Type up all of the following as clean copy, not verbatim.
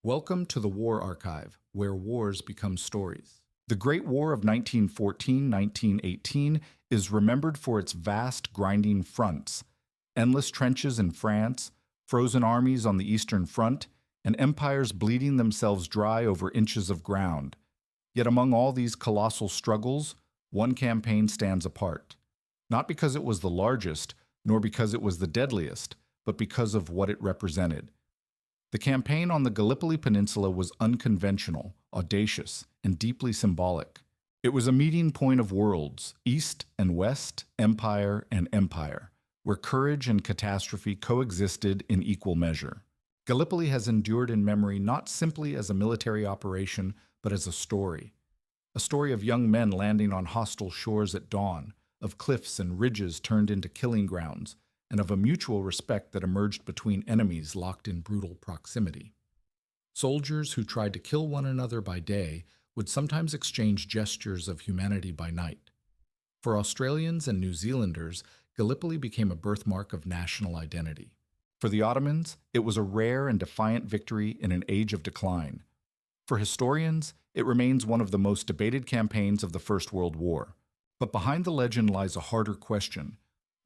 Welcome to the War Archive, where wars become stories. The Great War of 1914-1918 is remembered for its vast, grinding fronts, endless trenches in France, frozen armies on the Eastern Front, and empires bleeding themselves dry over inches of ground. Yet among all these colossal struggles, one campaign stands apart. Not because it was the largest, nor because it was the deadliest, but because of what it represented. The campaign on the Gallipoli Peninsula was unconventional, audacious, and deeply symbolic. It was a meeting point of worlds, East and West, empire and empire, where courage and catastrophe coexisted in equal measure. Gallipoli has endured in memory not simply as a military operation, but as a story of young men landing on hostile shores at dawn, of cliffs and ridges turned into killing grounds, and of a mutual respect that emerged between enemies locked in brutal proximity. Soldiers who tried to kill one another by day would sometimes exchange gestures of humanity by night. For Australians and New Zealanders, Gallipoli became a birthmark of national identity. For the Ottomans, it was a rare and defiant victory in an age of decline. For historians, it remains one of the most debated campaigns of the First World War. But behind the legend lies a harder question.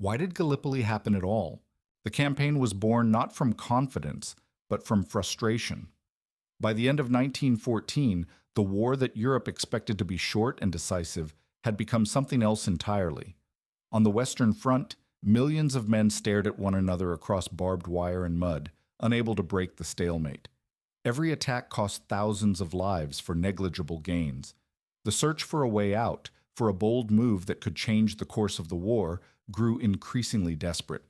Why did Gallipoli happen at all? The campaign was born not from confidence, but from frustration. By the end of 1914, the war that Europe expected to be short and decisive had become something else entirely. On the Western Front, millions of men stared at one another across barbed wire and mud, unable to break the stalemate. Every attack cost thousands of lives for negligible gains. The search for a way out, for a bold move that could change the course of the war, grew increasingly desperate.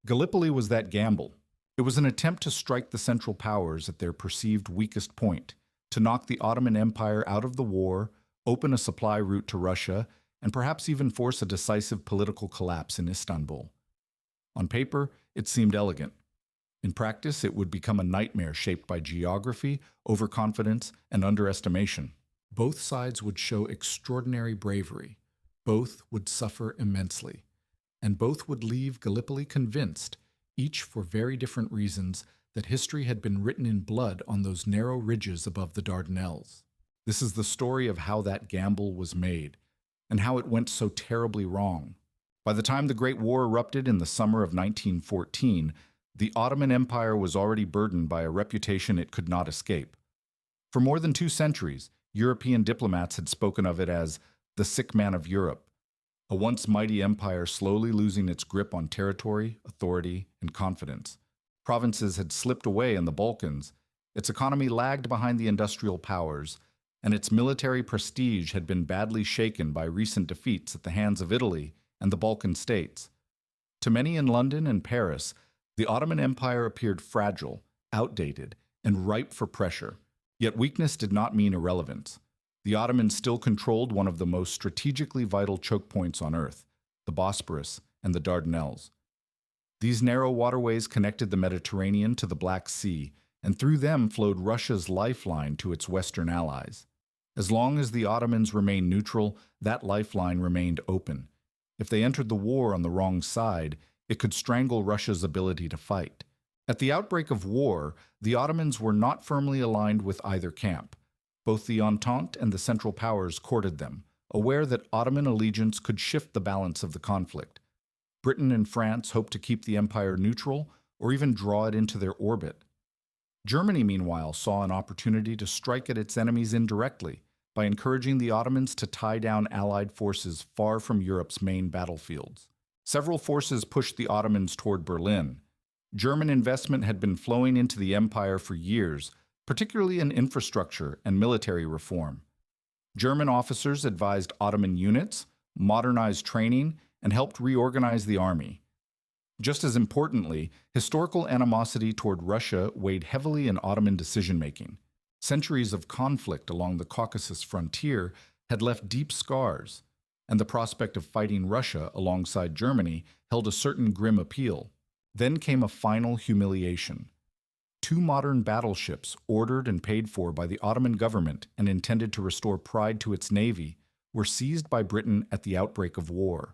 Gallipoli was that gamble. It was an attempt to strike the Central Powers at their perceived weakest point, to knock the Ottoman Empire out of the war, open a supply route to Russia, and perhaps even force a decisive political collapse in Istanbul. On paper, it seemed elegant. In practice, it would become a nightmare shaped by geography, overconfidence, and underestimation. Both sides would show extraordinary bravery. Both would suffer immensely. And both would leave Gallipoli convinced, each for very different reasons, that history had been written in blood on those narrow ridges above the Dardanelles. This is the story of how that gamble was made, and how it went so terribly wrong. By the time the Great War erupted in the summer of 1914, the Ottoman Empire was already burdened by a reputation it could not escape. For more than 2 centuries, European diplomats had spoken of it as the sick man of Europe, a once mighty empire slowly losing its grip on territory, authority, and confidence. Provinces had slipped away in the Balkans, its economy lagged behind the industrial powers, and its military prestige had been badly shaken by recent defeats at the hands of Italy and the Balkan states. To many in London and Paris, the Ottoman Empire appeared fragile, outdated, and ripe for pressure. Yet weakness did not mean irrelevance. The Ottomans still controlled one of the most strategically vital choke points on Earth, the Bosporus and the Dardanelles. These narrow waterways connected the Mediterranean to the Black Sea, and through them flowed Russia's lifeline to its Western allies. As long as the Ottomans remained neutral, that lifeline remained open. If they entered the war on the wrong side, it could strangle Russia's ability to fight. At the outbreak of war, the Ottomans were not firmly aligned with either camp. Both the Entente and the Central Powers courted them, aware that Ottoman allegiance could shift the balance of the conflict. Britain and France hoped to keep the empire neutral or even draw it into their orbit. Germany, meanwhile, saw an opportunity to strike at its enemies indirectly by encouraging the Ottomans to tie down Allied forces far from Europe's main battlefields. Several forces pushed the Ottomans toward Berlin. German investment had been flowing into the empire for years, particularly in infrastructure and military reform. German officers advised Ottoman units, modernized training, and helped reorganize the army. Just as importantly, historical animosity toward Russia weighed heavily in Ottoman decision-making. Centuries of conflict along the Caucasus frontier had left deep scars, and the prospect of fighting Russia alongside Germany held a certain grim appeal. Then came a final humiliation. 2 modern battleships, ordered and paid for by the Ottoman government and intended to restore pride to its navy, were seized by Britain at the outbreak of war.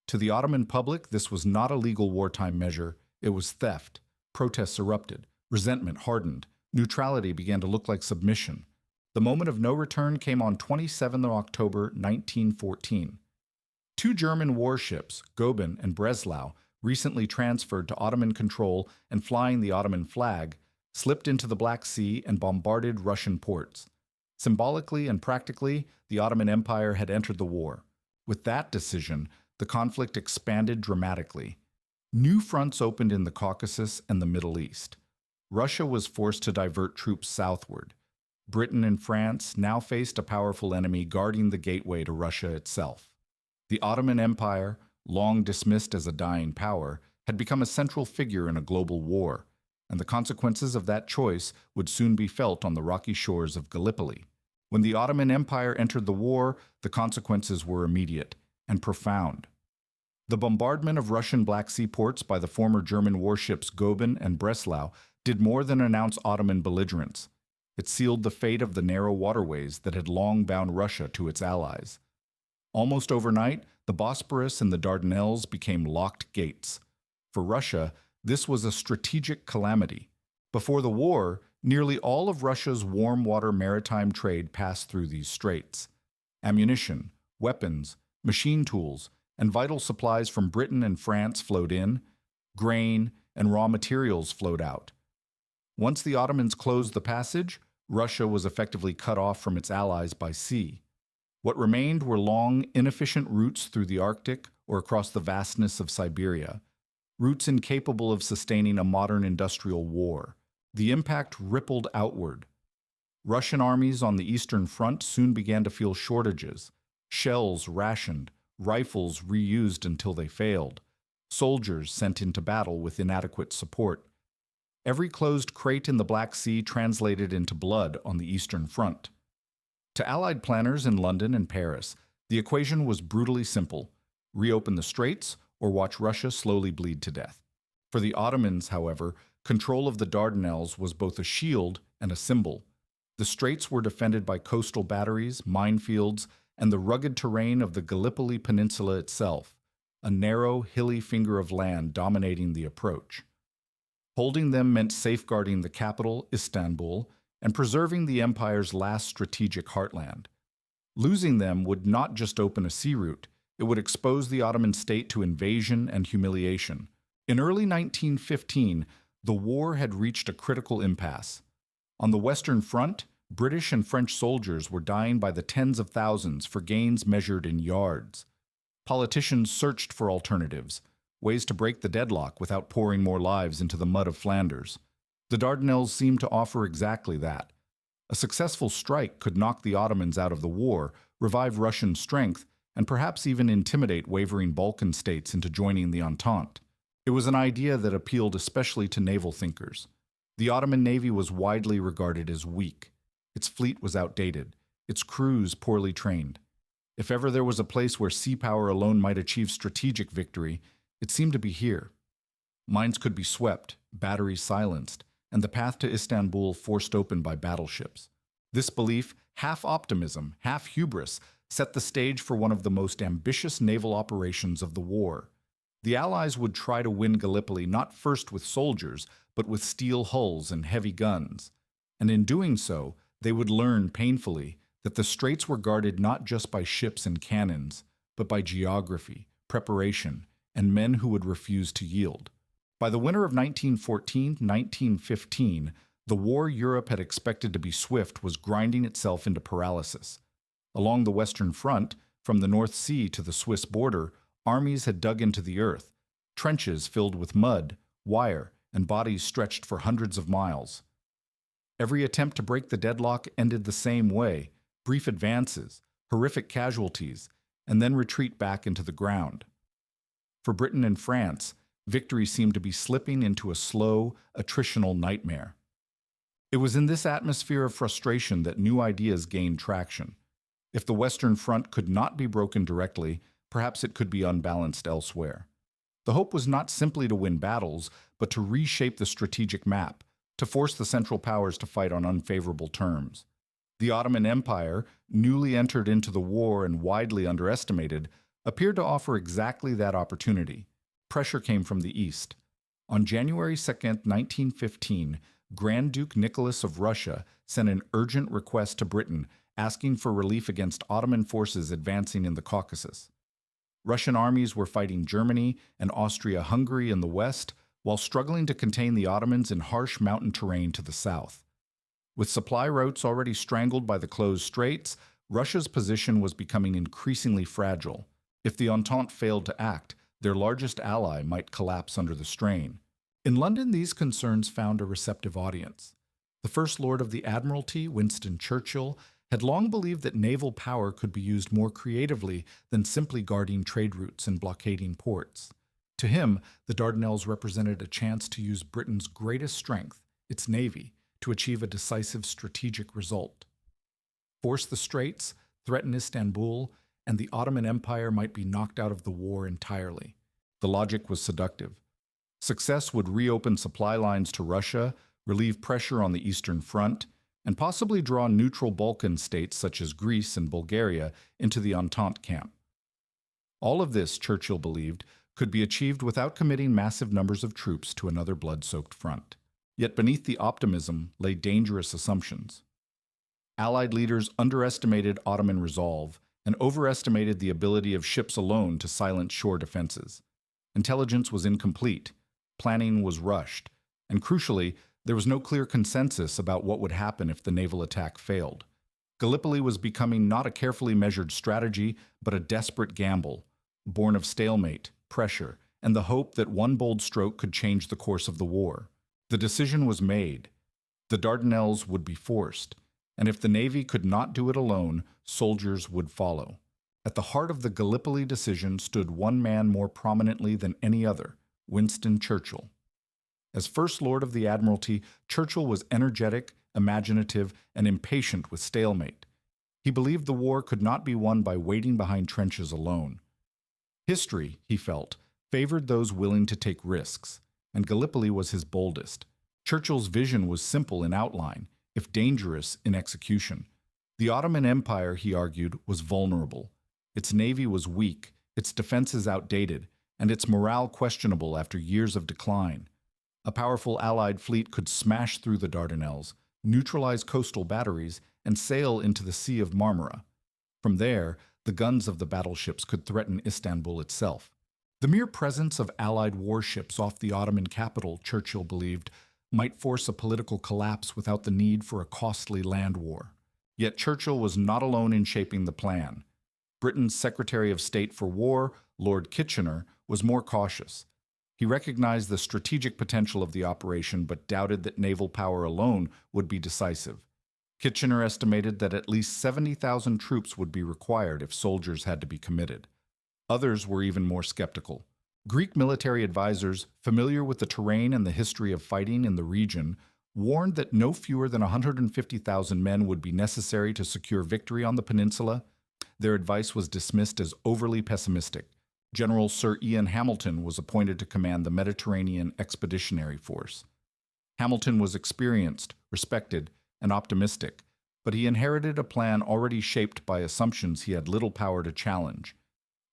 To the Ottoman public, this was not a legal wartime measure, it was theft. Protests erupted, resentment hardened, Neutrality began to look like submission. The moment of no return came on 27 October 1914. Two German warships, Goeben and Breslau, recently transferred to Ottoman control and flying the Ottoman flag, slipped into the Black Sea and bombarded Russian ports. Symbolically and practically, the Ottoman Empire had entered the war. With that decision, the conflict expanded dramatically. New fronts opened in the Caucasus and the Middle East. Russia was forced to divert troops southward. Britain and France now faced a powerful enemy guarding the gateway to Russia itself. The Ottoman Empire, long dismissed as a dying power, had become a central figure in a global war, and the consequences of that choice would soon be felt on the rocky shores of Gallipoli. When the Ottoman Empire entered the war, the consequences were immediate and profound. The bombardment of Russian Black Sea ports by the former German warships Goeben and Breslau did more than announce Ottoman belligerence. It sealed the fate of the narrow waterways that had long bound Russia to its allies. Almost overnight, the Bosporus and the Dardanelles became locked gates. For Russia, this was a strategic calamity. Before the war, nearly all of Russia's warm-water maritime trade passed through these straits. Ammunition, weapons, machine tools, and vital supplies from Britain and France flowed in. Grain and raw materials flowed out. Once the Ottomans closed the passage, Russia was effectively cut off from its allies by sea. What remained were long, inefficient routes through the Arctic or across the vastness of Siberia, routes incapable of sustaining a modern industrial war. The impact rippled outward. Russian armies on the Eastern Front soon began to feel shortages. Shells rationed, rifles reused until they failed, soldiers sent into battle with inadequate support. Every closed crate in the Black Sea translated into blood on the Eastern Front. To Allied planners in London and Paris, the equation was brutally simple: reopen the straits or watch Russia slowly bleed to death. For the Ottomans, however, control of the Dardanelles was both a shield and a symbol. The straits were defended by coastal batteries, minefields, and the rugged terrain of the Gallipoli Peninsula itself, a narrow, hilly finger of land dominating the approach. Holding them meant safeguarding the capital, Istanbul, and preserving the empire's last strategic heartland. Losing them would not just open a sea route, it would expose the Ottoman state to invasion and humiliation. In early 1915, the war had reached a critical impasse. On the Western Front, British and French soldiers were dying by the tens of thousands for gains measured in yards. Politicians searched for alternatives, ways to break the deadlock without pouring more lives into the mud of Flanders. The Dardanelles seemed to offer exactly that. A successful strike could knock the Ottomans out of the war, revive Russian strength, and perhaps even intimidate wavering Balkan states into joining the Entente. It was an idea that appealed especially to naval thinkers. The Ottoman Navy was widely regarded as weak. Its fleet was outdated, its crews poorly trained. If ever there was a place where sea power alone might achieve strategic victory, it seemed to be here. Mines could be swept, batteries silenced, and the path to Istanbul forced open by battleships. This belief, half optimism, half hubris, set the stage for one of the most ambitious naval operations of the war. The Allies would try to win Gallipoli not first with soldiers, but with steel hulls and heavy guns. And in doing so, they would learn painfully that the straits were guarded not just by ships and cannons, but by geography, preparation, and men who would refuse to yield. By the winter of 1914-1915, the war Europe had expected to be swift was grinding itself into paralysis. Along the Western Front, from the North Sea to the Swiss border, armies had dug into the earth, trenches filled with mud, wire, and bodies stretched for hundreds of miles. Every attempt to break the deadlock ended the same way: brief advances, horrific casualties, and then retreat back into the ground. For Britain and France, victory seemed to be slipping into a slow, attritional nightmare. It was in this atmosphere of frustration that new ideas gained traction. If the Western Front could not be broken directly, perhaps it could be unbalanced elsewhere. The hope was not simply to win battles, but to reshape the strategic map, to force the Central Powers to fight on unfavorable terms. The Ottoman Empire, newly entered into the war and widely underestimated, appeared to offer exactly that opportunity. Pressure came from the east. On January 2, 1915, Grand Duke Nicholas of Russia sent an urgent request to Britain asking for relief against Ottoman forces advancing in the Caucasus. Russian armies were fighting Germany and Austria-Hungary in the west, while struggling to contain the Ottomans in harsh mountain terrain to the south. With supply routes already strangled by the closed straits, Russia's position was becoming increasingly fragile. If the Entente failed to act, their largest ally might collapse under the strain. In London, these concerns found a receptive audience. The First Lord of the Admiralty, Winston Churchill, had long believed that naval power could be used more creatively than simply guarding trade routes and blockading ports. To him, the Dardanelles represented a chance to use Britain's greatest strength, its navy, to achieve a decisive strategic result. Force the straits, threaten Istanbul, and the Ottoman Empire might be knocked out of the war entirely. The logic was seductive. Success would reopen supply lines to Russia, relieve pressure on the Eastern Front, and possibly draw neutral Balkan states such as Greece and Bulgaria into the Entente camp. All of this, Churchill believed, could be achieved without committing massive numbers of troops to another blood-soaked front. Yet beneath the optimism lay dangerous assumptions. Allied leaders underestimated Ottoman resolve and overestimated the ability of ships alone to silence shore defenses. Intelligence was incomplete, planning was rushed, and crucially, there was no clear consensus about what would happen if the naval attack failed. Gallipoli was becoming not a carefully measured strategy, but a desperate gamble, born of stalemate, pressure, and the hope that one bold stroke could change the course of the war. The decision was made. The Dardanelles would be forced, and if the Navy could not do it alone, soldiers would follow. At the heart of the Gallipoli decision stood one man more prominently than any other, Winston Churchill. As First Lord of the Admiralty, Churchill was energetic, imaginative, and impatient with stalemate. He believed the war could not be won by waiting behind trenches alone. History, he felt, favored those willing to take risks, and Gallipoli was his boldest. Churchill's vision was simple in outline, if dangerous in execution. The Ottoman Empire, he argued, was vulnerable. Its navy was weak, its defenses outdated, and its morale questionable after years of decline. A powerful Allied fleet could smash through the Dardanelles, neutralize coastal batteries, and sail into the Sea of Marmara. From there, the guns of the battleships could threaten Istanbul itself. The mere presence of Allied warships off the Ottoman capital, Churchill believed, might force a political collapse without the need for a costly land war. Yet Churchill was not alone in shaping the plan. Britain's Secretary of State for War, Lord Kitchener, was more cautious. He recognized the strategic potential of the operation but doubted that naval power alone would be decisive. Kitchener estimated that at least 70,000 troops would be required if soldiers had to be committed. Others were even more skeptical. Greek military advisors, familiar with the terrain and the history of fighting in the region, warned that no fewer than 150,000 men would be necessary to secure victory on the peninsula. Their advice was dismissed as overly pessimistic. General Sir Ian Hamilton was appointed to command the Mediterranean Expeditionary Force. Hamilton was experienced, respected, and optimistic, but he inherited a plan already shaped by assumptions he had little power to challenge.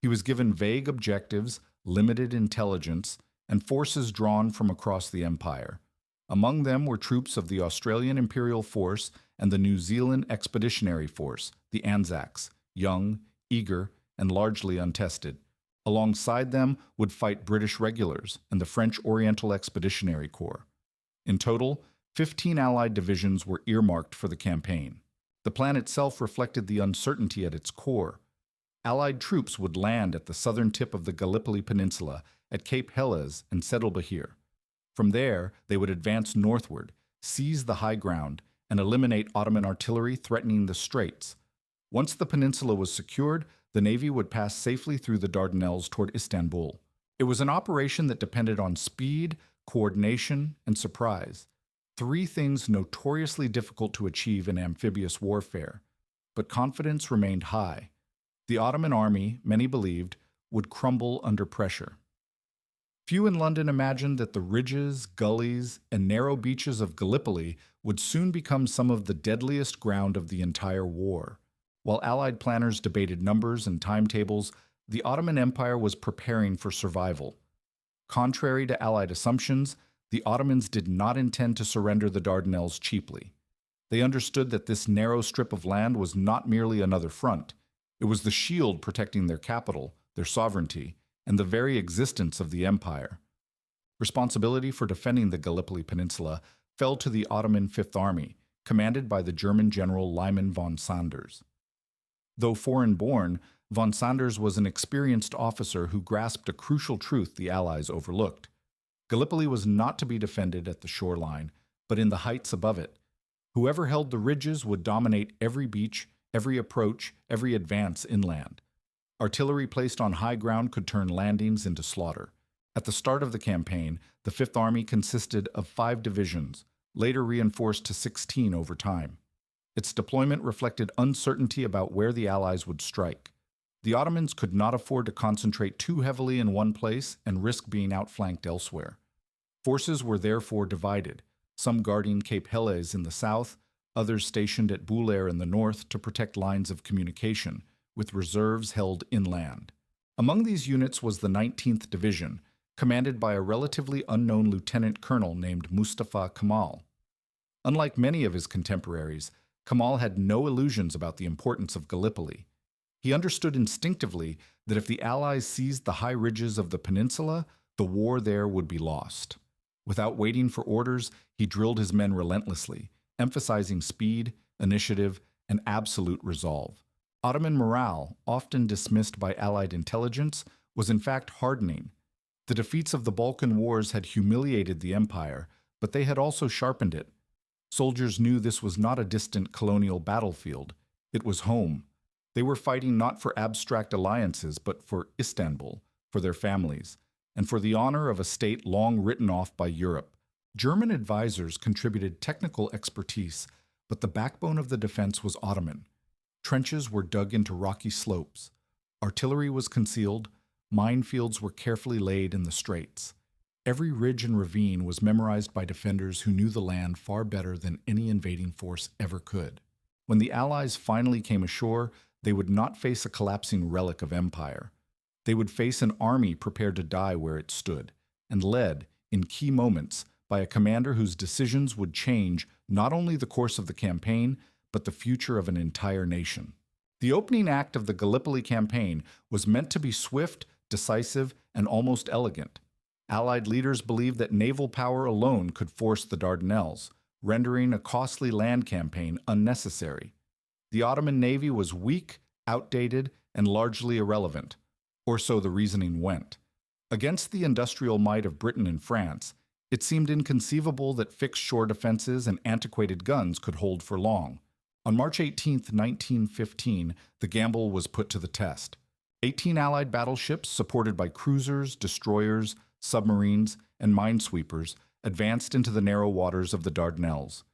He was given vague objectives, limited intelligence, and forces drawn from across the empire. Among them were troops of the Australian Imperial Force and the New Zealand Expeditionary Force, the Anzacs, young, eager, and largely untested. Alongside them would fight British regulars and the French Oriental Expeditionary Corps. In total, 15 Allied divisions were earmarked for the campaign. The plan itself reflected the uncertainty at its core. Allied troops would land at the southern tip of the Gallipoli Peninsula at Cape Helles and Saddlebahir. From there, they would advance northward, seize the high ground, and eliminate Ottoman artillery threatening the straits. Once the peninsula was secured, the Navy would pass safely through the Dardanelles toward Istanbul. It was an operation that depended on speed, coordination, and surprise. Three things notoriously difficult to achieve in amphibious warfare. But confidence remained high. The Ottoman army, many believed, would crumble under pressure. Few in London imagined that the ridges, gullies, and narrow beaches of Gallipoli would soon become some of the deadliest ground of the entire war. While Allied planners debated numbers and timetables, the Ottoman Empire was preparing for survival. Contrary to Allied assumptions, The Ottomans did not intend to surrender the Dardanelles cheaply. They understood that this narrow strip of land was not merely another front. It was the shield protecting their capital, their sovereignty, and the very existence of the empire. Responsibility for defending the Gallipoli Peninsula fell to the Ottoman Fifth Army, commanded by the German general Liman von Sanders. Though foreign-born, von Sanders was an experienced officer who grasped a crucial truth the Allies overlooked. Gallipoli was not to be defended at the shoreline, but in the heights above it. Whoever held the ridges would dominate every beach, every approach, every advance inland. Artillery placed on high ground could turn landings into slaughter. At the start of the campaign, the Fifth Army consisted of 5 divisions, later reinforced to 16 over time. Its deployment reflected uncertainty about where the Allies would strike. The Ottomans could not afford to concentrate too heavily in one place and risk being outflanked elsewhere. Forces were therefore divided, some guarding Cape Helles in the south, others stationed at Bouleir in the north to protect lines of communication, with reserves held inland. Among these units was the 19th Division, commanded by a relatively unknown lieutenant colonel named Mustafa Kemal. Unlike many of his contemporaries, Kamal had no illusions about the importance of Gallipoli. He understood instinctively that if the Allies seized the high ridges of the peninsula, the war there would be lost. Without waiting for orders, he drilled his men relentlessly, emphasizing speed, initiative, and absolute resolve. Ottoman morale, often dismissed by Allied intelligence, was in fact hardening. The defeats of the Balkan Wars had humiliated the empire, but they had also sharpened it. Soldiers knew this was not a distant colonial battlefield. It was home. They were fighting not for abstract alliances, but for Istanbul, for their families, and for the honor of a state long written off by Europe. German advisors contributed technical expertise, but the backbone of the defense was Ottoman. Trenches were dug into rocky slopes. Artillery was concealed. Minefields were carefully laid in the straits. Every ridge and ravine was memorized by defenders who knew the land far better than any invading force ever could. When the Allies finally came ashore, they would not face a collapsing relic of empire. They would face an army prepared to die where it stood, and led, in key moments, by a commander whose decisions would change not only the course of the campaign, but the future of an entire nation. The opening act of the Gallipoli Campaign was meant to be swift, decisive, and almost elegant. Allied leaders believed that naval power alone could force the Dardanelles, rendering a costly land campaign unnecessary. The Ottoman navy was weak, outdated, and largely irrelevant, or so the reasoning went. Against the industrial might of Britain and France, it seemed inconceivable that fixed shore defenses and antiquated guns could hold for long. On March 18, 1915, the gamble was put to the test. 18 Allied battleships, supported by cruisers, destroyers, submarines, and minesweepers, advanced into the narrow waters of the Dardanelles.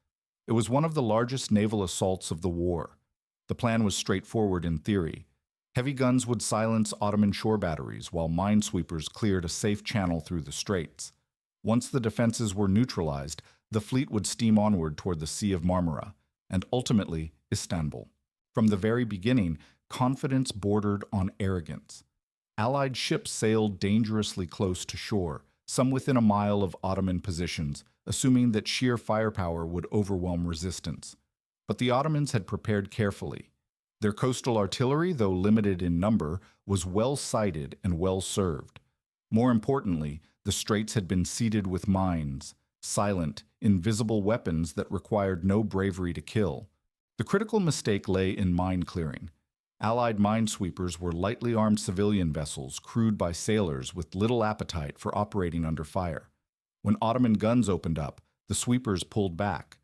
It was one of the largest naval assaults of the war. The plan was straightforward in theory. Heavy guns would silence Ottoman shore batteries, while minesweepers cleared a safe channel through the straits. Once the defenses were neutralized, the fleet would steam onward toward the Sea of Marmara, and ultimately Istanbul. From the very beginning, confidence bordered on arrogance. Allied ships sailed dangerously close to shore, some within a mile of Ottoman positions, assuming that sheer firepower would overwhelm resistance. But the Ottomans had prepared carefully. Their coastal artillery, though limited in number, was well-sighted and well-served. More importantly, the straits had been seeded with mines, silent, invisible weapons that required no bravery to kill. The critical mistake lay in mine clearing. Allied minesweepers were lightly armed civilian vessels crewed by sailors with little appetite for operating under fire. When Ottoman guns opened up, the sweepers pulled back.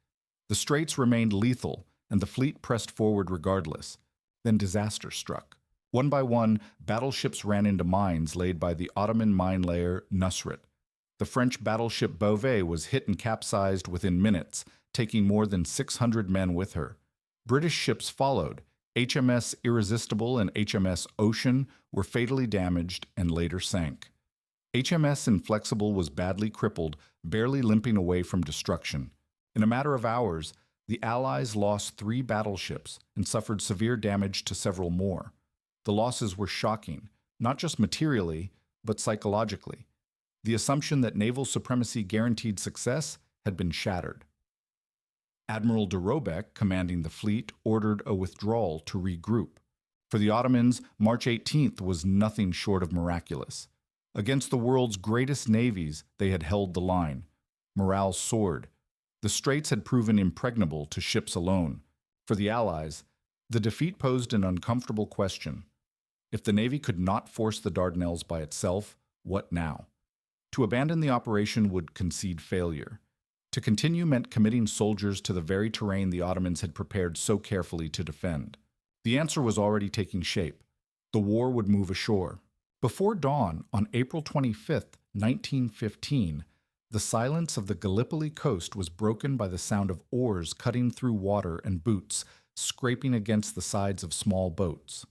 The straits remained lethal, and the fleet pressed forward regardless. Then disaster struck. One by one, battleships ran into mines laid by the Ottoman mine layer Nusret. The French battleship Beauvais was hit and capsized within minutes, taking more than 600 men with her. British ships followed. HMS Irresistible and HMS Ocean were fatally damaged and later sank. HMS Inflexible was badly crippled, barely limping away from destruction. In a matter of hours, the Allies lost 3 battleships and suffered severe damage to several more. The losses were shocking, not just materially, but psychologically. The assumption that naval supremacy guaranteed success had been shattered. Admiral de Robeck, commanding the fleet, ordered a withdrawal to regroup. For the Ottomans, March 18th was nothing short of miraculous. Against the world's greatest navies, they had held the line. Morale soared. The straits had proven impregnable to ships alone. For the Allies, the defeat posed an uncomfortable question. If the Navy could not force the Dardanelles by itself, what now? To abandon the operation would concede failure. To continue meant committing soldiers to the very terrain the Ottomans had prepared so carefully to defend. The answer was already taking shape. The war would move ashore. Before dawn, on April 25, 1915, the silence of the Gallipoli coast was broken by the sound of oars cutting through water and boots, scraping against the sides of small boats.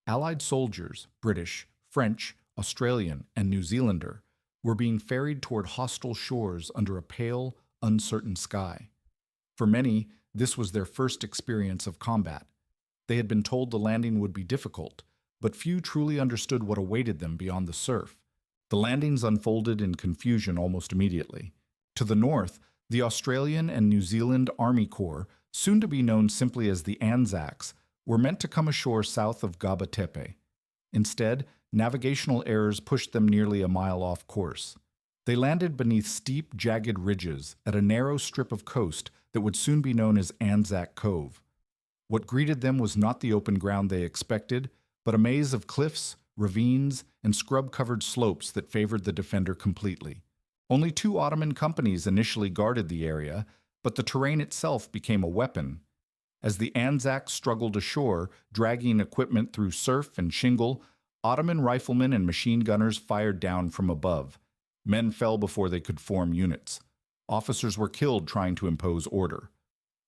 Allied soldiers, British, French, Australian, and New Zealander, were being ferried toward hostile shores under a pale, uncertain sky. For many, this was their first experience of combat. They had been told the landing would be difficult, but few truly understood what awaited them beyond the surf. The landings unfolded in confusion almost immediately. To the north, the Australian and New Zealand Army Corps, soon to be known simply as the Anzacs, were meant to come ashore south of Gaba Tepe. Instead, navigational errors pushed them nearly a mile off course. They landed beneath steep, jagged ridges at a narrow strip of coast that would soon be known as Anzac Cove. What greeted them was not the open ground they expected, but a maze of cliffs, ravines, and scrub-covered slopes that favored the defender completely. Only 2 Ottoman companies initially guarded the area, but the terrain itself became a weapon. As the Anzacs struggled ashore, dragging equipment through surf and shingle, Ottoman riflemen and machine gunners fired down from above. Men fell before they could form units. Officers were killed trying to impose order.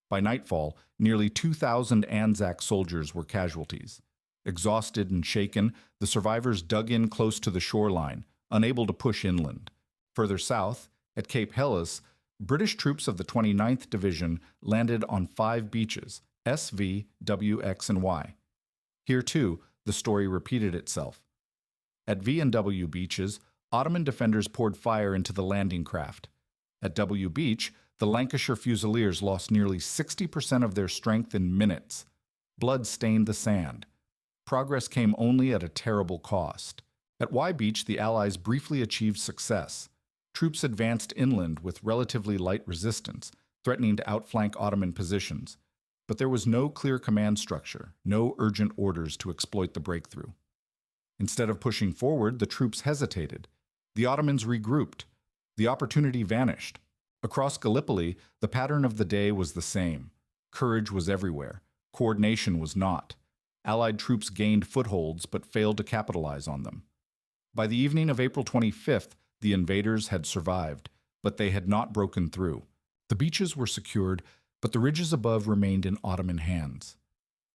By nightfall, nearly 2,000 Anzac soldiers were casualties. Exhausted and shaken, the survivors dug in close to the shoreline, unable to push inland. Further south, at Cape Helles, British troops of the 29th Division landed on 5 beaches, S, V, W, X, and Y. Here, too, the story repeated itself. At V and W beaches, Ottoman defenders poured fire into the landing craft. At W Beach, the Lancashire Fusiliers lost nearly 60% of their strength in minutes. Blood stained the sand. Progress came only at a terrible cost. At Y Beach, the Allies briefly achieved success. Troops advanced inland with relatively light resistance, threatening to outflank Ottoman positions. But there was no clear command structure, no urgent orders to exploit the breakthrough. Instead of pushing forward, the troops hesitated. The Ottomans regrouped. The opportunity vanished. Across Gallipoli, the pattern of the day was the same. Courage was everywhere. Coordination was not. Allied troops gained footholds but failed to capitalize on them. By the evening of April 25th, the invaders had survived, but they had not broken through. The beaches were secured, but the ridges above remained in Ottoman hands.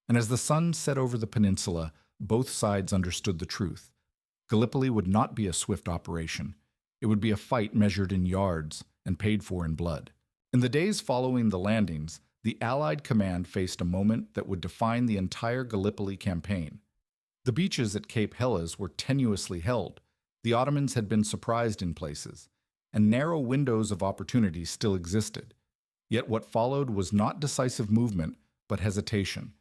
And as the sun set over the peninsula, both sides understood the truth. Gallipoli would not be a swift operation. It would be a fight measured in yards and paid for in blood. In the days following the landings, the Allied command faced a moment that would define the entire Gallipoli campaign. The beaches at Cape Helles were tenuously held. The Ottomans had been surprised in places, and narrow windows of opportunity still existed. Yet what followed was not decisive movement, but hesitation,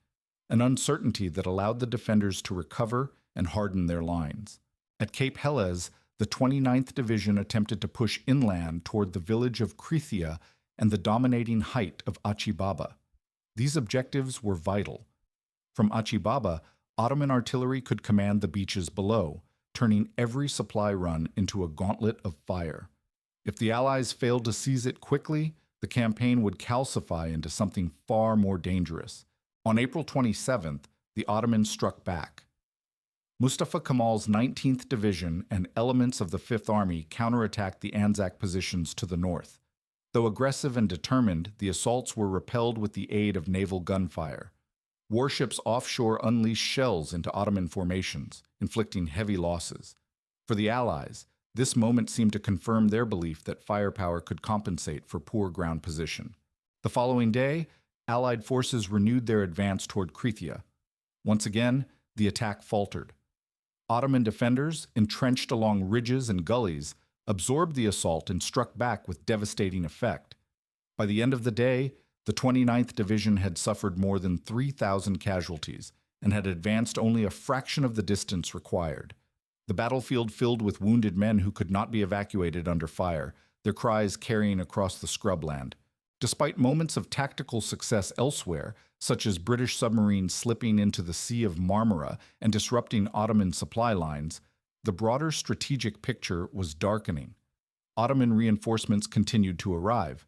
an uncertainty that allowed the defenders to recover and harden their lines. At Cape Helles, the 29th Division attempted to push inland toward the village of Krithia and the dominating height of Achi Baba. These objectives were vital. From Achi Baba, Ottoman artillery could command the beaches below, turning every supply run into a gauntlet of fire. If the Allies failed to seize it quickly, the campaign would calcify into something far more dangerous. On April 27th, the Ottomans struck back. Mustafa Kemal's 19th Division and elements of the 5th Army counterattacked the Anzac positions to the north. Though aggressive and determined, the assaults were repelled with the aid of naval gunfire. Warships offshore unleashed shells into Ottoman formations, inflicting heavy losses. For the Allies, this moment seemed to confirm their belief that firepower could compensate for poor ground position. The following day, Allied forces renewed their advance toward Krithia. Once again, the attack faltered. Ottoman defenders, entrenched along ridges and gullies, absorbed the assault and struck back with devastating effect. By the end of the day, the 29th Division had suffered more than 3,000 casualties and had advanced only a fraction of the distance required. The battlefield filled with wounded men who could not be evacuated under fire, their cries carrying across the scrubland. Despite moments of tactical success elsewhere, such as British submarines slipping into the Sea of Marmara and disrupting Ottoman supply lines, the broader strategic picture was darkening. Ottoman reinforcements continued to arrive.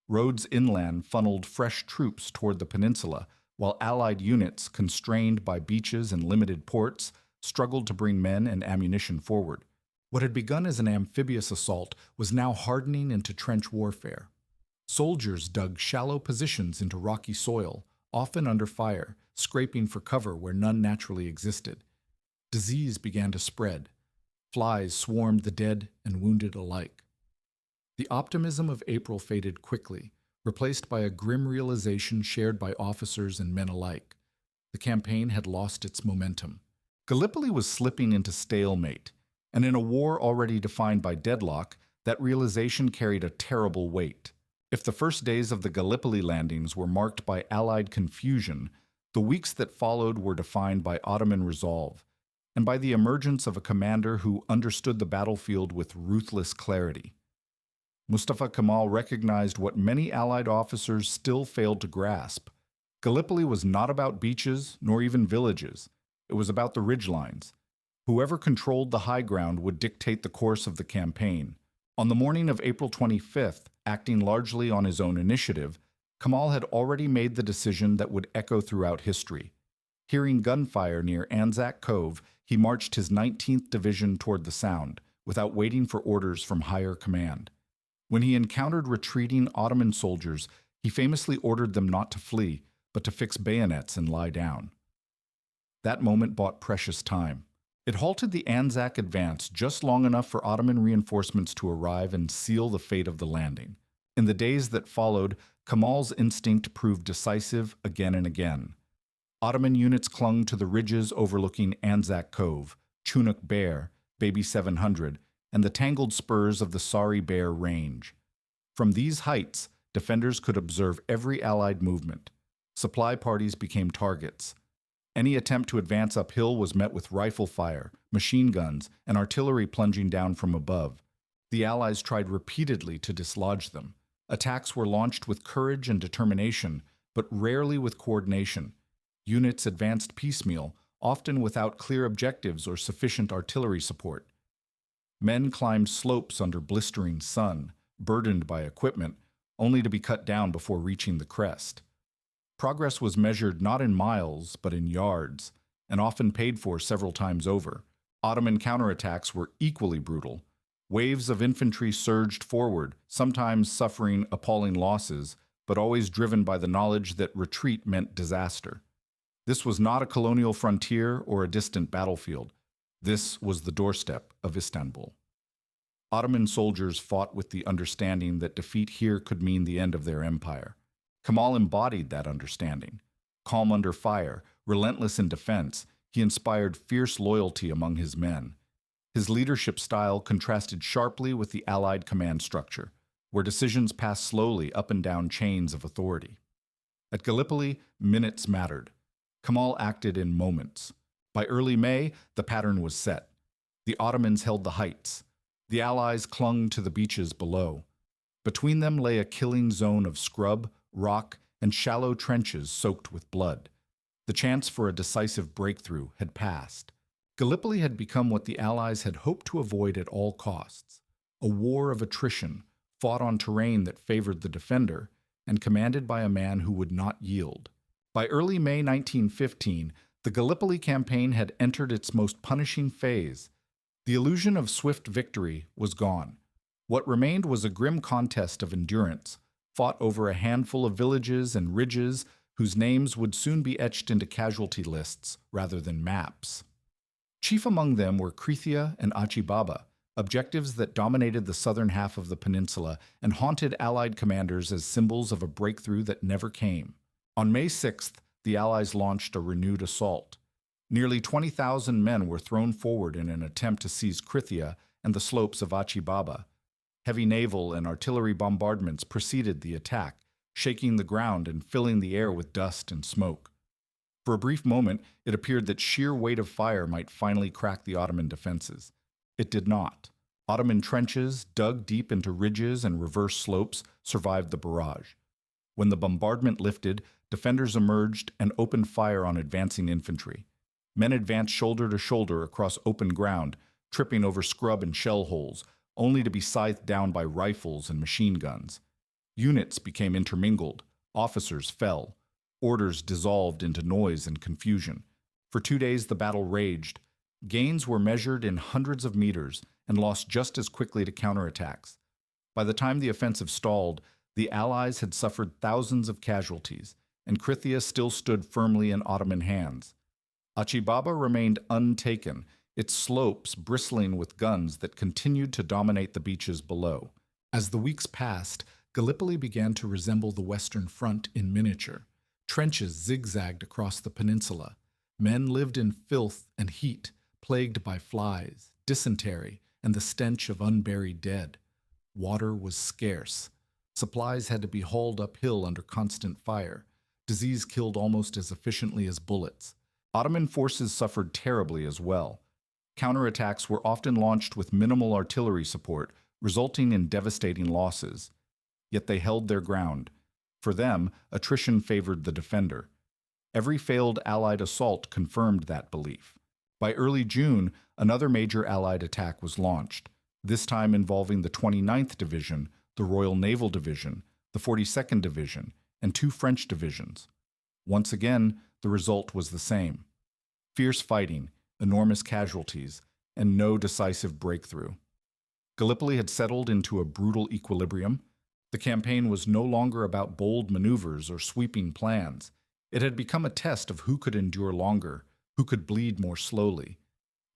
Roads inland funneled fresh troops toward the peninsula, while Allied units, constrained by beaches and limited ports, struggled to bring men and ammunition forward. What had begun as an amphibious assault was now hardening into trench warfare. Soldiers dug shallow positions into rocky soil, often under fire, scraping for cover where none naturally existed. Disease began to spread. Flies swarmed the dead and wounded alike. The optimism of April faded quickly, replaced by a grim realization shared by officers and men alike. The campaign had lost its momentum. Gallipoli was slipping into stalemate, and in a war already defined by deadlock, that realization carried a terrible weight. If the first days of the Gallipoli landings were marked by Allied confusion, the weeks that followed were defined by Ottoman resolve, and by the emergence of a commander who understood the battlefield with ruthless clarity. Mustafa Kemal recognized what many Allied officers still failed to grasp. Gallipoli was not about beaches, nor even villages. It was about the ridgelines. Whoever controlled the high ground would dictate the course of the campaign. On the morning of April 25th, acting largely on his own initiative, Kamal had already made the decision that would echo throughout history. Hearing gunfire near Anzac Cove, he marched his 19th Division toward the Sound, without waiting for orders from higher command. When he encountered retreating Ottoman soldiers, he famously ordered them not to flee, but to fix bayonets and lie down. That moment bought precious time. It halted the Anzac advance just long enough for Ottoman reinforcements to arrive and seal the fate of the landing. In the days that followed, Kamal's instinct proved decisive again and again. Ottoman units clung to the ridges overlooking Anzac Cove, Chunuk Bair, Baby 700, and the tangled spurs of the Sari Bair Range. From these heights, defenders could observe every Allied movement. Supply parties became targets. Any attempt to advance uphill was met with rifle fire, machine guns, and artillery plunging down from above. The Allies tried repeatedly to dislodge them. Attacks were launched with courage and determination, but rarely with coordination. Units advanced piecemeal, often without clear objectives or sufficient artillery support. Men climbed slopes under blistering sun, burdened by equipment, only to be cut down before reaching the crest. Progress was measured not in miles, but in yards, and often paid for several times over. Ottoman counterattacks were equally brutal. Waves of infantry surged forward, sometimes suffering appalling losses, but always driven by the knowledge that retreat meant disaster. This was not a colonial frontier or a distant battlefield. This was the doorstep of Istanbul. Ottoman soldiers fought with the understanding that defeat here could mean the end of their empire. Kamal embodied that understanding. Calm under fire, relentless in defense, he inspired fierce loyalty among his men. His leadership style contrasted sharply with the Allied command structure, where decisions passed slowly up and down chains of authority. At Gallipoli, minutes mattered. Kamal acted in moments. By early May, the pattern was set. The Ottomans held the heights. The Allies clung to the beaches below. Between them lay a killing zone of scrub, rock, and shallow trenches soaked with blood. The chance for a decisive breakthrough had passed. Gallipoli had become what the Allies had hoped to avoid at all costs: a war of attrition, fought on terrain that favored the defender, and commanded by a man who would not yield. By early May 1915, the Gallipoli Campaign had entered its most punishing phase. The illusion of swift victory was gone. What remained was a grim contest of endurance, fought over a handful of villages and ridges whose names would soon be etched into casualty lists rather than maps. Chief among them were Krithia and Achibaba, objectives that dominated the southern half of the peninsula and haunted Allied commanders as symbols of a breakthrough that never came. On May 6th, the Allies launched a renewed assault. Nearly 20,000 men were thrown forward in an attempt to seize Krithia and the slopes of Achi Baba. Heavy naval and artillery bombardments preceded the attack, shaking the ground and filling the air with dust and smoke. For a brief moment, it appeared that sheer weight of fire might finally crack the Ottoman defenses. It did not. Ottoman trenches, dug deep into ridges and reverse slopes, survived the barrage. When the bombardment lifted, defenders emerged and opened fire on advancing infantry. Men advanced shoulder to shoulder across open ground, tripping over scrub and shell holes, only to be scythed down by rifles and machine guns. Units became intermingled, officers fell, orders dissolved into noise and confusion. For 2 days the battle raged. Gains were measured in hundreds of meters and lost just as quickly to counterattacks. By the time the offensive stalled, the Allies had suffered thousands of casualties, and Krithia still stood firmly in Ottoman hands. Achi Baba remained untaken, its slopes bristling with guns that continued to dominate the beaches below. As the weeks passed, Gallipoli began to resemble the Western Front in miniature. Trenches zigzagged across the peninsula. Men lived in filth and heat, plagued by flies, dysentery, and the stench of unburied dead. Water was scarce. Supplies had to be hauled uphill under constant fire. Disease killed almost as efficiently as bullets. Ottoman forces suffered terribly as well. Counterattacks were often launched with minimal artillery support, resulting in devastating losses. Yet they held their ground. For them, attrition favored the defender. Every failed Allied assault confirmed that belief. By early June, another major Allied attack was launched, this time involving the 29th Division, the Royal Naval Division, the 42nd Division, and 2 French divisions. Once again, the result was the same. Fierce fighting, enormous casualties, and no decisive breakthrough. Gallipoli had settled into a brutal equilibrium. The campaign was no longer about bold maneuvers or sweeping plans. It had become a test of who could endure longer, who could bleed more slowly.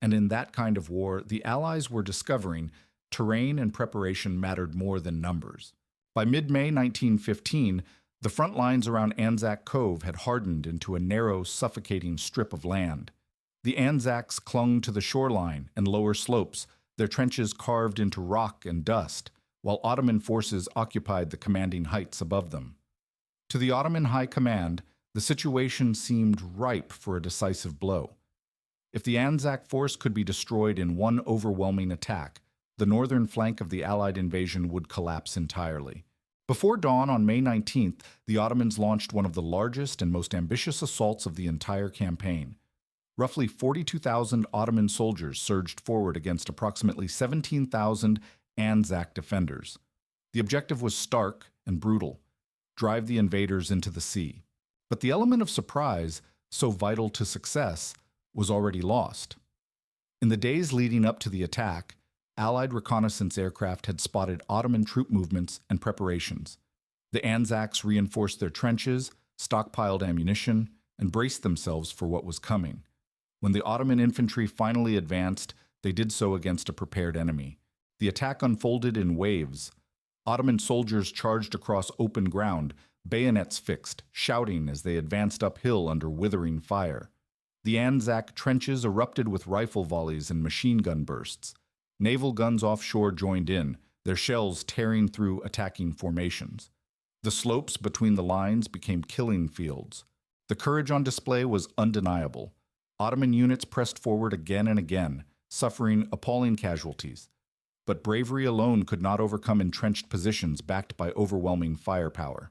And in that kind of war, the Allies were discovering terrain and preparation mattered more than numbers. By mid-May 1915, the front lines around Anzac Cove had hardened into a narrow, suffocating strip of land. The Anzacs clung to the shoreline and lower slopes, their trenches carved into rock and dust, while Ottoman forces occupied the commanding heights above them. To the Ottoman High Command, the situation seemed ripe for a decisive blow. If the Anzac force could be destroyed in one overwhelming attack, the northern flank of the Allied invasion would collapse entirely. Before dawn on May 19th, the Ottomans launched one of the largest and most ambitious assaults of the entire campaign. Roughly 42,000 Ottoman soldiers surged forward against approximately 17,000 Anzac defenders. The objective was stark and brutal: drive the invaders into the sea. But the element of surprise, so vital to success, was already lost. In the days leading up to the attack, Allied reconnaissance aircraft had spotted Ottoman troop movements and preparations. The Anzacs reinforced their trenches, stockpiled ammunition, and braced themselves for what was coming. When the Ottoman infantry finally advanced, they did so against a prepared enemy. The attack unfolded in waves. Ottoman soldiers charged across open ground, bayonets fixed, shouting as they advanced uphill under withering fire. The Anzac trenches erupted with rifle volleys and machine gun bursts. Naval guns offshore joined in, their shells tearing through attacking formations. The slopes between the lines became killing fields. The courage on display was undeniable. Ottoman units pressed forward again and again, suffering appalling casualties. But bravery alone could not overcome entrenched positions backed by overwhelming firepower.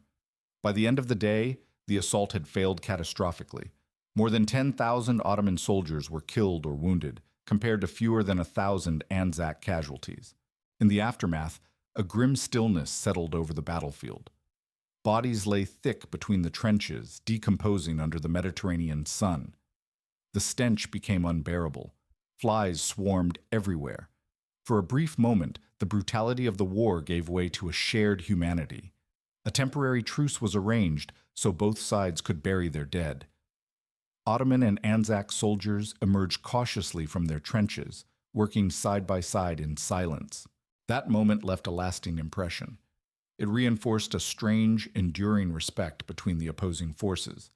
By the end of the day, the assault had failed catastrophically. More than 10,000 Ottoman soldiers were killed or wounded, compared to fewer than 1,000 Anzac casualties. In the aftermath, a grim stillness settled over the battlefield. Bodies lay thick between the trenches, decomposing under the Mediterranean sun. The stench became unbearable. Flies swarmed everywhere. For a brief moment, the brutality of the war gave way to a shared humanity. A temporary truce was arranged so both sides could bury their dead. Ottoman and Anzac soldiers emerged cautiously from their trenches, working side by side in silence. That moment left a lasting impression. It reinforced a strange, enduring respect between the opposing forces,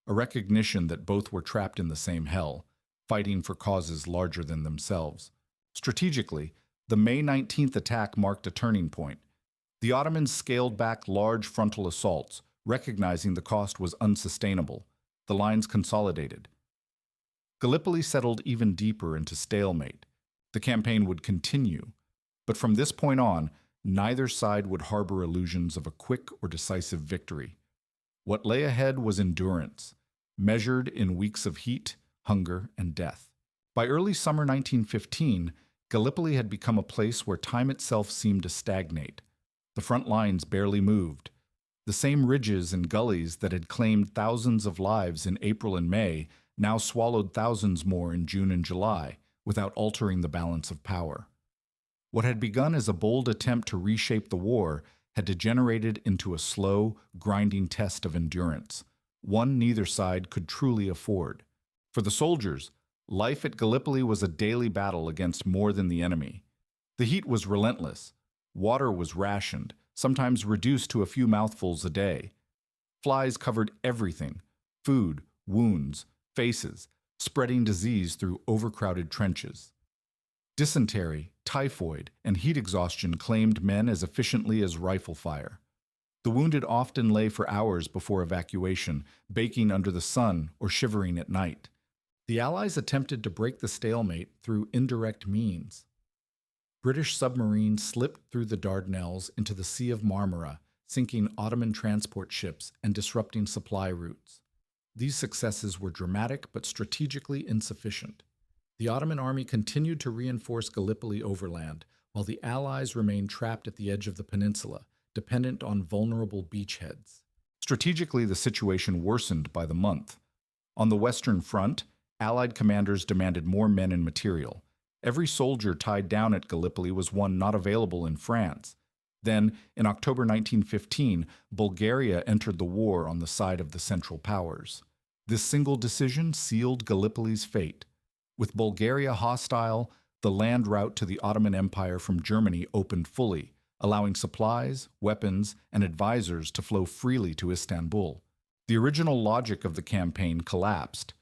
a recognition that both were trapped in the same hell, fighting for causes larger than themselves. Strategically, The May 19th attack marked a turning point. The Ottomans scaled back large frontal assaults, recognizing the cost was unsustainable. The lines consolidated. Gallipoli settled even deeper into stalemate. The campaign would continue, but from this point on, neither side would harbor illusions of a quick or decisive victory. What lay ahead was endurance, measured in weeks of heat, hunger, and death. By early summer 1915, Gallipoli had become a place where time itself seemed to stagnate. The front lines barely moved. The same ridges and gullies that had claimed thousands of lives in April and May now swallowed thousands more in June and July, without altering the balance of power. What had begun as a bold attempt to reshape the war had degenerated into a slow, grinding test of endurance, one neither side could truly afford. For the soldiers, life at Gallipoli was a daily battle against more than the enemy. The heat was relentless. Water was rationed, sometimes reduced to a few mouthfuls a day. Flies covered everything: food, wounds, faces, spreading disease through overcrowded trenches. Dysentery, typhoid, and heat exhaustion claimed men as efficiently as rifle fire. The wounded often lay for hours before evacuation, baking under the sun or shivering at night. The Allies attempted to break the stalemate through indirect means. British submarines slipped through the Dardanelles into the Sea of Marmara, sinking Ottoman transport ships and disrupting supply routes. These successes were dramatic but strategically insufficient. The Ottoman army continued to reinforce Gallipoli overland, while the Allies remained trapped at the edge of the peninsula, dependent on vulnerable beachheads. Strategically, the situation worsened by the month. On the Western Front, Allied commanders demanded more men and material. Every soldier tied down at Gallipoli was one not available in France. Then, in October 1915, Bulgaria entered the war on the side of the Central Powers. This single decision sealed Gallipoli's fate. With Bulgaria hostile, the land route to the Ottoman Empire from Germany opened fully, allowing supplies, weapons, and advisors to flow freely to Istanbul. The original logic of the campaign collapsed.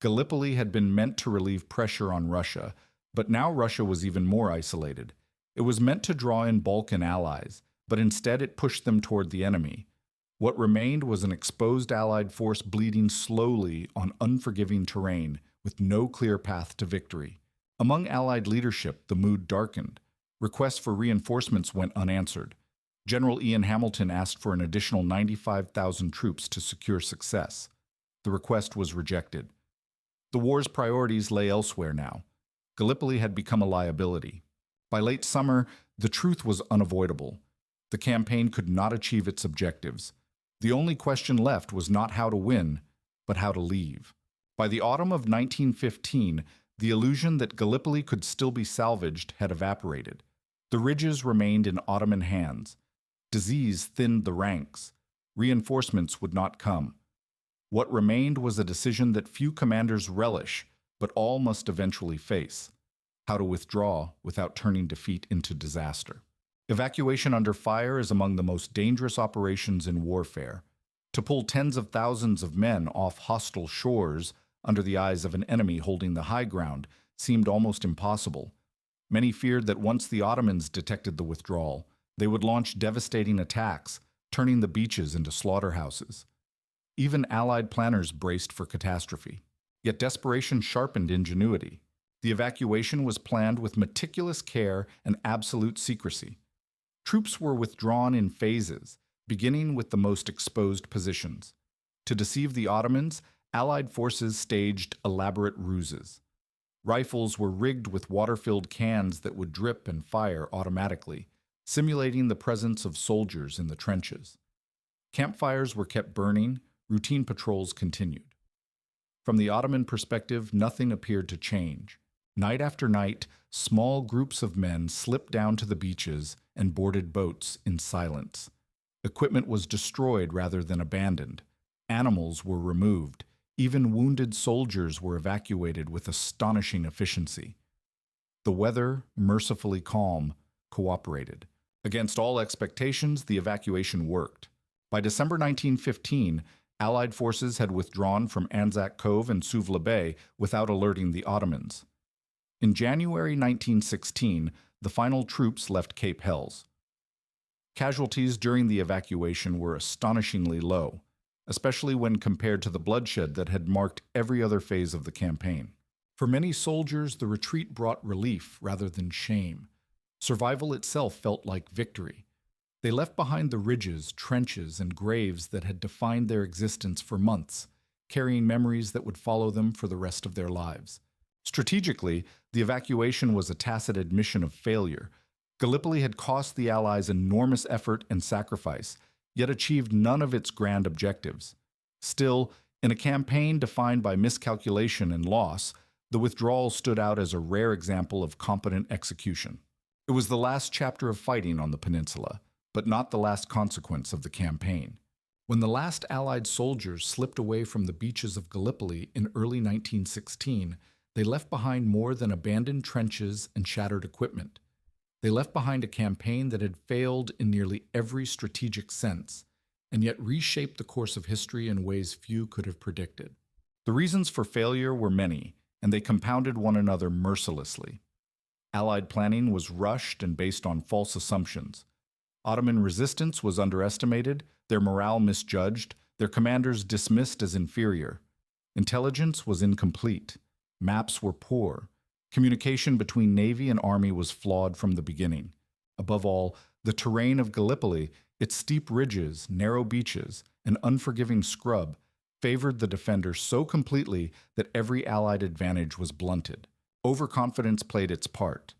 Gallipoli had been meant to relieve pressure on Russia, but now Russia was even more isolated. It was meant to draw in Balkan allies, but instead it pushed them toward the enemy. What remained was an exposed Allied force bleeding slowly on unforgiving terrain, with no clear path to victory. Among Allied leadership, the mood darkened. Requests for reinforcements went unanswered. General Ian Hamilton asked for an additional 95,000 troops to secure success. The request was rejected. The war's priorities lay elsewhere now. Gallipoli had become a liability. By late summer, the truth was unavoidable. The campaign could not achieve its objectives. The only question left was not how to win, but how to leave. By the autumn of 1915, the illusion that Gallipoli could still be salvaged had evaporated. The ridges remained in Ottoman hands. Disease thinned the ranks. Reinforcements would not come. What remained was a decision that few commanders relish, but all must eventually face: how to withdraw without turning defeat into disaster. Evacuation under fire is among the most dangerous operations in warfare. To pull tens of thousands of men off hostile shores under the eyes of an enemy holding the high ground seemed almost impossible. Many feared that once the Ottomans detected the withdrawal, they would launch devastating attacks, turning the beaches into slaughterhouses. Even Allied planners braced for catastrophe. Yet desperation sharpened ingenuity. The evacuation was planned with meticulous care and absolute secrecy. Troops were withdrawn in phases, beginning with the most exposed positions. To deceive the Ottomans, Allied forces staged elaborate ruses. Rifles were rigged with water-filled cans that would drip and fire automatically, simulating the presence of soldiers in the trenches. Campfires were kept burning, routine patrols continued. From the Ottoman perspective, nothing appeared to change. Night after night, small groups of men slipped down to the beaches and boarded boats in silence. Equipment was destroyed rather than abandoned. Animals were removed. Even wounded soldiers were evacuated with astonishing efficiency. The weather, mercifully calm, cooperated. Against all expectations, the evacuation worked. By December 1915, Allied forces had withdrawn from Anzac Cove and Suvla Bay without alerting the Ottomans. In January 1916, the final troops left Cape Helles. Casualties during the evacuation were astonishingly low, especially when compared to the bloodshed that had marked every other phase of the campaign. For many soldiers, the retreat brought relief rather than shame. Survival itself felt like victory. They left behind the ridges, trenches, and graves that had defined their existence for months, carrying memories that would follow them for the rest of their lives. Strategically, the evacuation was a tacit admission of failure. Gallipoli had cost the Allies enormous effort and sacrifice, yet achieved none of its grand objectives. Still, in a campaign defined by miscalculation and loss, the withdrawal stood out as a rare example of competent execution. It was the last chapter of fighting on the peninsula, but not the last consequence of the campaign. When the last Allied soldiers slipped away from the beaches of Gallipoli in early 1916, they left behind more than abandoned trenches and shattered equipment. They left behind a campaign that had failed in nearly every strategic sense, and yet reshaped the course of history in ways few could have predicted. The reasons for failure were many, and they compounded one another mercilessly. Allied planning was rushed and based on false assumptions. Ottoman resistance was underestimated, their morale misjudged, their commanders dismissed as inferior. Intelligence was incomplete. Maps were poor. Communication between Navy and Army was flawed from the beginning. Above all, the terrain of Gallipoli, its steep ridges, narrow beaches, and unforgiving scrub, favored the defender so completely that every Allied advantage was blunted. Overconfidence played its part.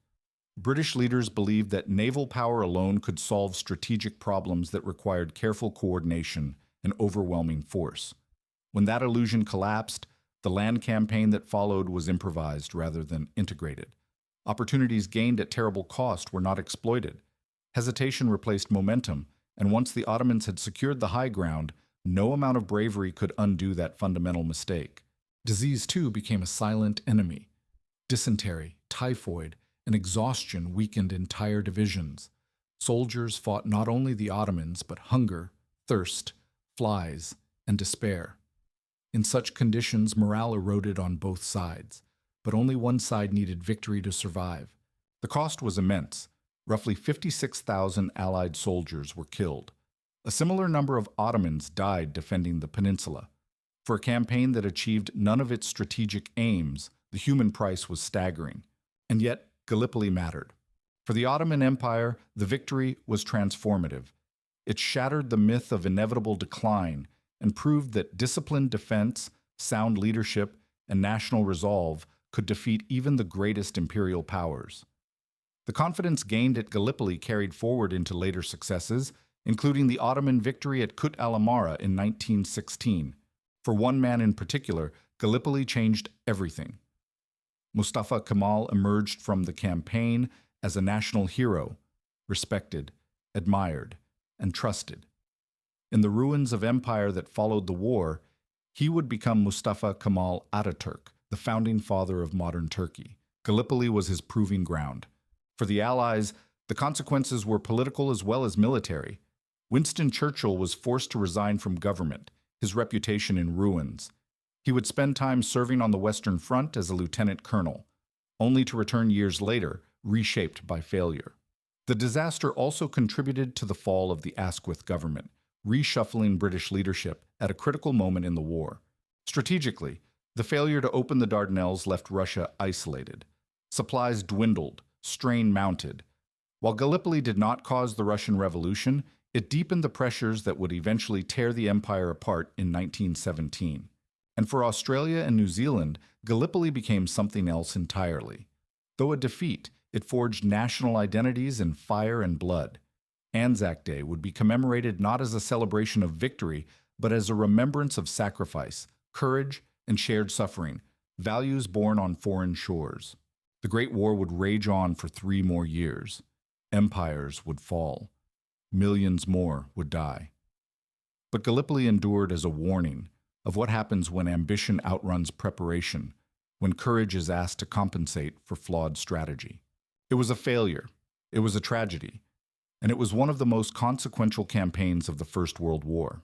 British leaders believed that naval power alone could solve strategic problems that required careful coordination and overwhelming force. When that illusion collapsed, the land campaign that followed was improvised rather than integrated. Opportunities gained at terrible cost were not exploited. Hesitation replaced momentum, and once the Ottomans had secured the high ground, no amount of bravery could undo that fundamental mistake. Disease, too, became a silent enemy. Dysentery, typhoid, and exhaustion weakened entire divisions. Soldiers fought not only the Ottomans, but hunger, thirst, flies, and despair. In such conditions, morale eroded on both sides, but only one side needed victory to survive. The cost was immense. Roughly 56,000 Allied soldiers were killed. A similar number of Ottomans died defending the peninsula. For a campaign that achieved none of its strategic aims, the human price was staggering. And yet, Gallipoli mattered. For the Ottoman Empire, the victory was transformative. It shattered the myth of inevitable decline and proved that disciplined defense, sound leadership, and national resolve could defeat even the greatest imperial powers. The confidence gained at Gallipoli carried forward into later successes, including the Ottoman victory at Kut al-Amara in 1916. For one man in particular, Gallipoli changed everything. Mustafa Kemal emerged from the campaign as a national hero, respected, admired, and trusted. In the ruins of empire that followed the war, he would become Mustafa Kemal Ataturk, the founding father of modern Turkey. Gallipoli was his proving ground. For the Allies, the consequences were political as well as military. Winston Churchill was forced to resign from government, his reputation in ruins. He would spend time serving on the Western Front as a lieutenant colonel, only to return years later, reshaped by failure. The disaster also contributed to the fall of the Asquith government, reshuffling British leadership at a critical moment in the war. Strategically, the failure to open the Dardanelles left Russia isolated. Supplies dwindled, strain mounted. While Gallipoli did not cause the Russian Revolution, it deepened the pressures that would eventually tear the empire apart in 1917. And for Australia and New Zealand, Gallipoli became something else entirely. Though a defeat, it forged national identities in fire and blood. Anzac Day would be commemorated not as a celebration of victory, but as a remembrance of sacrifice, courage, and shared suffering, values born on foreign shores. The Great War would rage on for 3 more years. Empires would fall. Millions more would die. But Gallipoli endured as a warning of what happens when ambition outruns preparation, when courage is asked to compensate for flawed strategy. It was a failure. It was a tragedy. And it was one of the most consequential campaigns of the First World War.